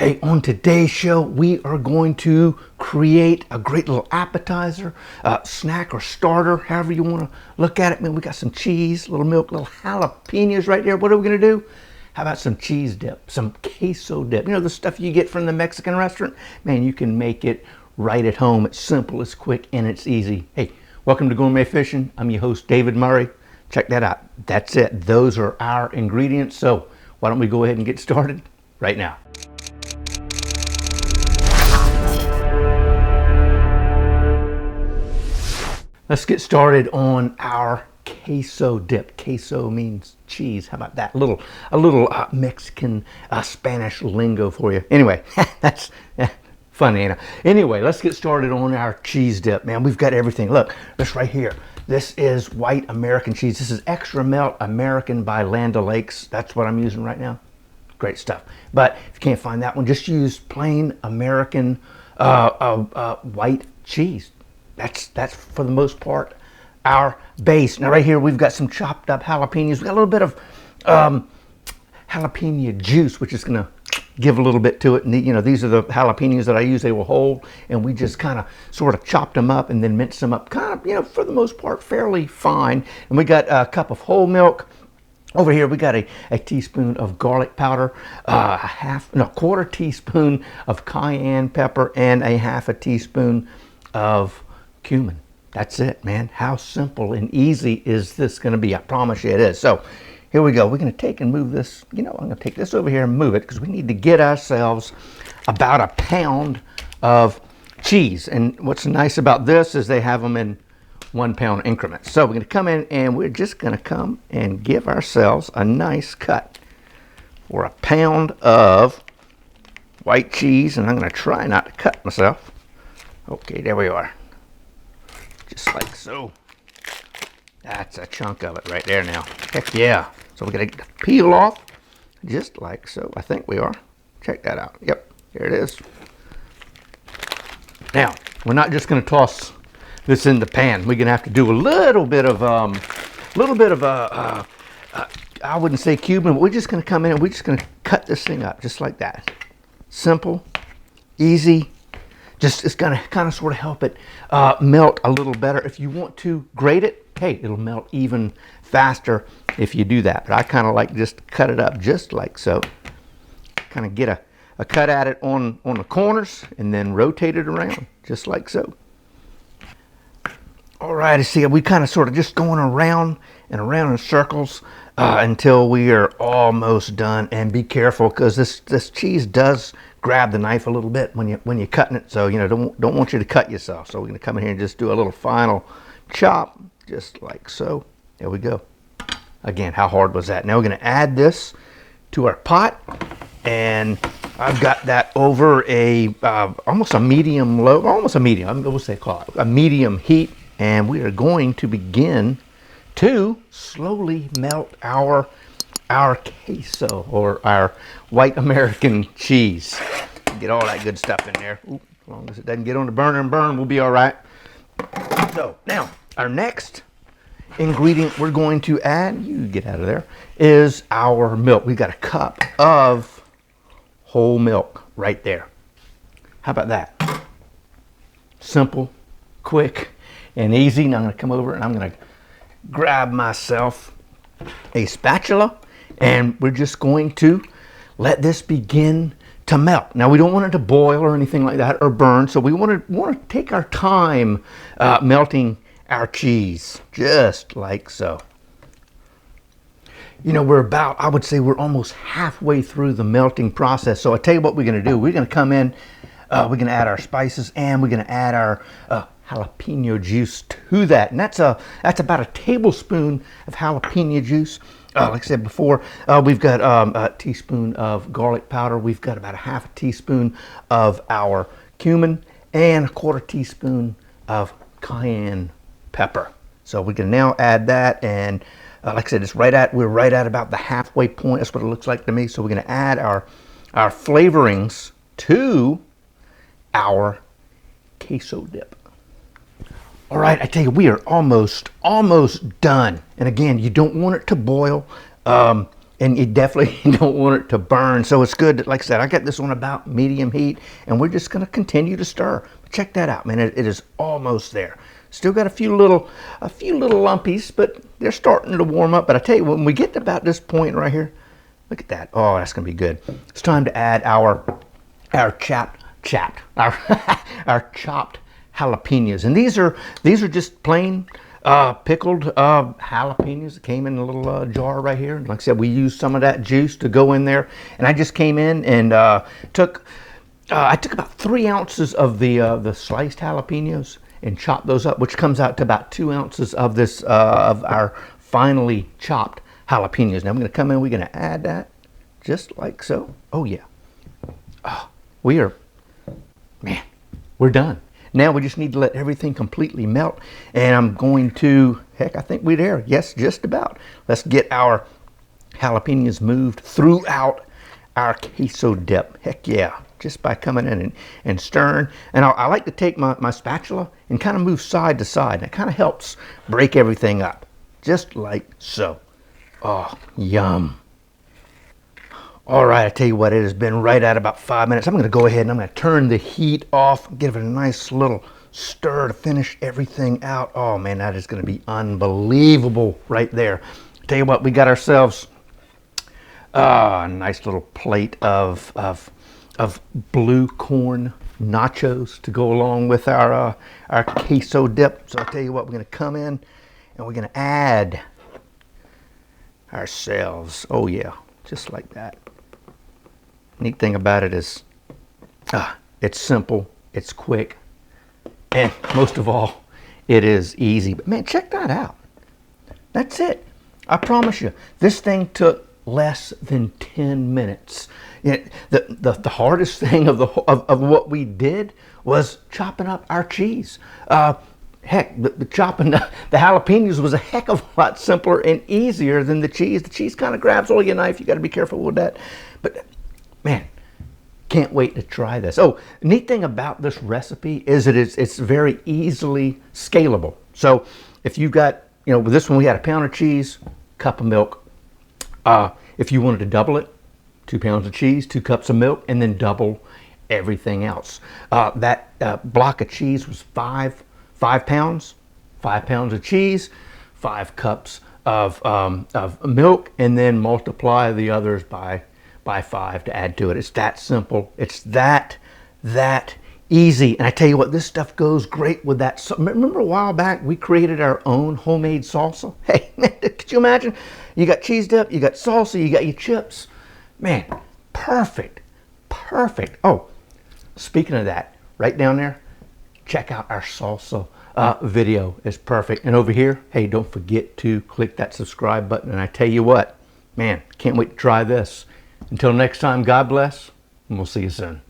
Hey, on today's show, we are going to create a great little appetizer, snack or starter, however you want to look at it. Man, we got some cheese, little milk, little jalapenos right there. What are we going to do? How about some cheese dip, some queso dip? You know, the stuff you get from the Mexican restaurant? Man, you can make it right at home. It's simple, it's quick, and it's easy. Hey, welcome to Gourmet Fishing. I'm your host, David Murray. Check that out. That's it. Those are our ingredients. So why don't we go ahead and get started right now? Let's get started on our queso dip. Queso means cheese. How about that? A little Mexican Spanish lingo for you. Anyway, that's funny, ain't it? Anyway, let's get started on our cheese dip. Man, we've got everything. Look, this right here. This is white American cheese. This is extra melt American by Land O'Lakes. That's what I'm using right now. Great stuff. But if you can't find that one, just use plain American white cheese. That's for the most part our base. Now right here we've got some chopped up jalapenos. We got a little bit of jalapeno juice, which is going to give a little bit to it. And you know, these are the jalapenos that I use. They were whole, and we just kind of sort of chopped them up and then minced them up, kind of, you know, for the most part fairly fine. And we got a cup of whole milk. Over here we got a teaspoon of garlic powder, a quarter teaspoon of cayenne pepper, and a half a teaspoon of cumin. That's it, man. How simple and easy is this going to be? I promise you it is. So here we go. We're going to take and move this. You know, I'm going to take this over here and move it because we need to get ourselves about a pound of cheese. And what's nice about this is they have them in 1 pound increments. So we're going to come in and we're just going to come and give ourselves a nice cut for a pound of white cheese. And I'm going to try not to cut myself. Okay, there we are. Just like so. That's a chunk of it right there now. Heck yeah. So we're going to peel off just like so. I think we are. Check that out. Yep, there it is. Now, we're not just going to toss this in the pan. We're going to have to do a little bit of I wouldn't say Cuban, but we're just going to come in and we're just going to cut this thing up just like that. Simple, easy. Just it's gonna kind of sort of help it melt a little better. If you want to grate it, hey, it'll melt even faster if you do that. But I kind of like just cut it up just like so. Kind of get a cut at it on the corners and then rotate it around just like so. All right, I see we kind of sort of just going around and around in circles until we are almost done. And be careful because this cheese does grab the knife a little bit when you're cutting it, so you know don't want you to cut yourself. So we're going to come in here and just do a little final chop just like so. There we go. Again, how hard was that? Now we're going to add this to our pot, and I've got that over a almost a medium low, almost a medium, we'll say call it a medium heat, and we are going to begin to slowly melt our queso, or our white American cheese. Get all that good stuff in there. Ooh, as long as it doesn't get on the burner and burn, we'll be all right. So now our next ingredient we're going to add, you get out of there, is our milk. We've got a cup of whole milk right there. How about that? Simple, quick, and easy. Now I'm going to come over and I'm going to grab myself a spatula, and we're just going to let this begin to melt. Now we don't want it to boil or anything like that or burn, so we want to take our time melting our cheese just like so. You know, I would say we're almost halfway through the melting process. So I tell you what we're going to do. We're going to come in, we're going to add our spices, and we're going to add our jalapeno juice to that. And that's about a tablespoon of jalapeno juice. Like I said before, we've got a teaspoon of garlic powder. We've got about a half a teaspoon of our cumin and a quarter teaspoon of cayenne pepper. So we can now add that, and like I said, we're right at about the halfway point. That's what it looks like to me. So we're going to add our flavorings to our queso dip. All right, I tell you, we are almost done. And again, you don't want it to boil. and you definitely don't want it to burn. So it's good. Like I said, I got this on about medium heat, and we're just going to continue to stir. Check that out, man. It is almost there. Still got a few little lumpies, but they're starting to warm up. But I tell you, when we get to about this point right here, look at that. Oh, that's going to be good. It's time to add our chopped jalapenos, and these are just plain pickled jalapenos that came in a little jar right here. Like I said, we used some of that juice to go in there, and I just came in and I took about 3 ounces of the sliced jalapenos and chopped those up, which comes out to about 2 ounces of this of our finely chopped jalapenos. Now I'm going to come in. We're going to add that just like so. Oh yeah. Oh, we're done. Now we just need to let everything completely melt, and I'm going to, heck, I think we're there. Yes, just about. Let's get our jalapenos moved throughout our queso dip. Heck yeah, just by coming in and stirring. And I like to take my spatula and kind of move side to side. And it kind of helps break everything up, just like so. Oh, yum. All right, I tell you what, it has been right at about 5 minutes. I'm going to go ahead and I'm going to turn the heat off, give it a nice little stir to finish everything out. Oh man, that is going to be unbelievable right there. I tell you what, we got ourselves a nice little plate of blue corn nachos to go along with our queso dip. So I tell you what, we're going to come in and we're going to add ourselves. Oh yeah, just like that. Neat thing about it is it's simple, it's quick, and most of all, it is easy. But man, check that out. That's it. I promise you, this thing took less than 10 minutes. You know, the hardest thing of what we did was chopping up our cheese. Heck, the chopping the jalapenos was a heck of a lot simpler and easier than the cheese. The cheese kind of grabs all your knife. You got to be careful with that. But man, can't wait to try this. Oh, the neat thing about this recipe is it's very easily scalable. So if you've got, you know, with this one we had a pound of cheese, cup of milk. If you wanted to double it, 2 pounds of cheese, 2 cups of milk, and then double everything else. That block of cheese was 5 pounds, 5 pounds of cheese, 5 cups of milk, and then multiply the others by 5 to add to it. It's that simple. It's that easy. And I tell you what, this stuff goes great with that. So, remember a while back we created our own homemade salsa? Hey, man, could you imagine? You got cheese dip, you got salsa, you got your chips. Man, perfect. Oh, speaking of that, right down there, check out our salsa video. It's perfect. And over here, hey, don't forget to click that subscribe button. And I tell you what, man, can't wait to try this. Until next time, God bless, and we'll see you soon.